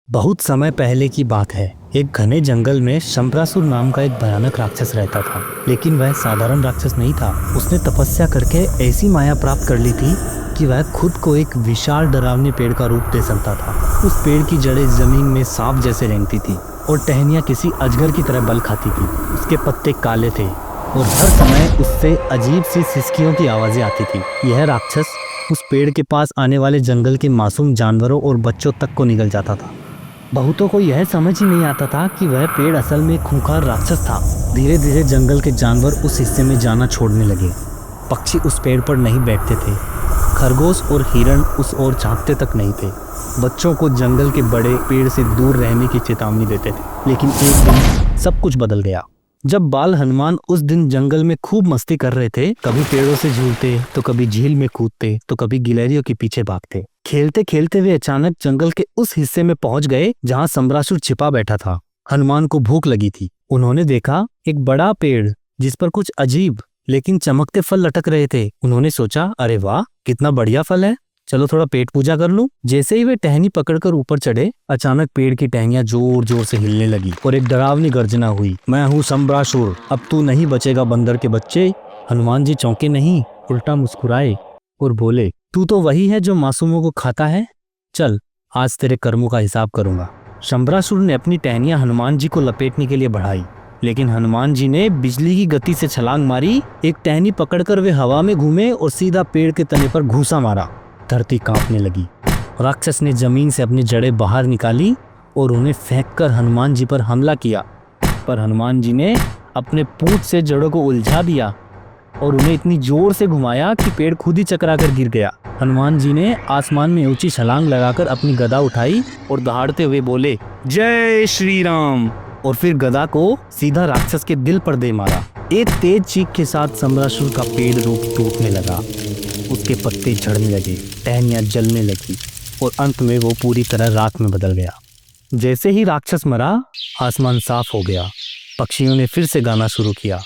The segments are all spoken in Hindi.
बहुत समय पहले की बात है। एक घने जंगल में शंबरासुर नाम का एक भयानक राक्षस रहता था। लेकिन वह साधारण राक्षस नहीं था। उसने तपस्या करके ऐसी माया प्राप्त कर ली थी कि वह खुद को एक विशाल डरावने पेड़ का रूप दे सकता था। उस पेड़ की जड़ें जमीन में सांप जैसे रेंगती थी और टहनियाँ किसी अजगर की तरह बल खाती थी। उसके पत्ते काले थे और हर समय उससे अजीब सी सिसकियों की आवाजें आती थी। यह राक्षस उस पेड़ के पास आने वाले जंगल के मासूम जानवरों और बच्चों तक को निगल जाता था। बहुतों को यह समझ ही नहीं आता था कि वह पेड़ असल में खूंखार राक्षस था। धीरे धीरे जंगल के जानवर उस हिस्से में जाना छोड़ने लगे। पक्षी उस पेड़ पर नहीं बैठते थे। खरगोश और हिरण उस ओर झांकते तक नहीं थे। बच्चों को जंगल के बड़े पेड़ से दूर रहने की चेतावनी देते थे। लेकिन एक दिन सब कुछ बदल गया। जब बाल हनुमान उस दिन जंगल में खूब मस्ती कर रहे थे, कभी पेड़ों से झूलते, तो कभी झील में कूदते, तो कभी गिलहरियों के पीछे भागते। खेलते खेलते वे अचानक जंगल के उस हिस्से में पहुंच गए जहां शंबरासुर छिपा बैठा था। हनुमान को भूख लगी थी। उन्होंने देखा एक बड़ा पेड़ जिस पर कुछ अजीब लेकिन चमकते फल लटक रहे थे। उन्होंने सोचा, अरे वाह, कितना बढ़िया फल है, चलो थोड़ा पेट पूजा कर लूं। जैसे ही वे टहनी पकड़कर ऊपर चढ़े, अचानक पेड़ की टहनियां जोर जोर से हिलने लगी और एक डरावनी गर्जना हुई। मैं हूँ शंबरासुर, अब तू नहीं बचेगा बंदर के बच्चे। हनुमान जी चौंके नहीं, उल्टा मुस्कुराए और बोले, तू तो वही है जो मासूमों को खाता है। चल, आज तेरे कर्मों का हिसाब करूंगा। शंबरासुर ने अपनी टहनियां हनुमान जी को लपेटने के लिए बढ़ाई, लेकिन हनुमान जी ने बिजली की गति से छलांग मारी। एक टहनी पकड़कर वे हवा में घूमे और सीधा पेड़ के तने पर घूंसा मारा। धरती कांपने लगी। राक्षस ने जमीन से अपनी जड़ें बाहर निकाली और उन्हें फेंककर हनुमान जी पर हमला किया। पर हनुमान जी ने अपने पूंछ से जड़ों को उलझा दिया और उन्हें इतनी जोर से घुमाया कि पेड़ खुद ही चकराकर गिर गया। हनुमान जी ने आसमान में ऊंची छलांग लगाकर अपनी गदा उठाई और दहाड़ते हुए बोले, जय श्री राम, और फिर गदा को सीधा राक्षस के दिल पर दे मारा। एक तेज चीख के साथ शंबरासुर का पेड़ रूप टूटने लगा। उसके पत्ते झड़ने लगे, टहनियां जलने लगी और अंत में वो पूरी तरह राख में बदल गया। जैसे ही राक्षस मरा, आसमान साफ हो गया। पक्षियों ने फिर से गाना शुरू किया।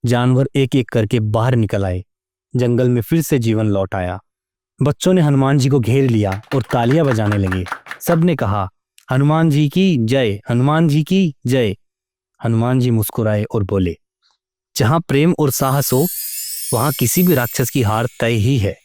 जानवर एक एक करके बाहर निकल आए। जंगल में फिर से जीवन लौट आया। बच्चों ने हनुमान जी को घेर लिया और तालियां बजाने लगे। सबने कहा, हनुमान जी की जय, हनुमान जी की जय। हनुमान जी मुस्कुराए और बोले, जहां प्रेम और साहस हो, वहां किसी भी राक्षस की हार तय ही है।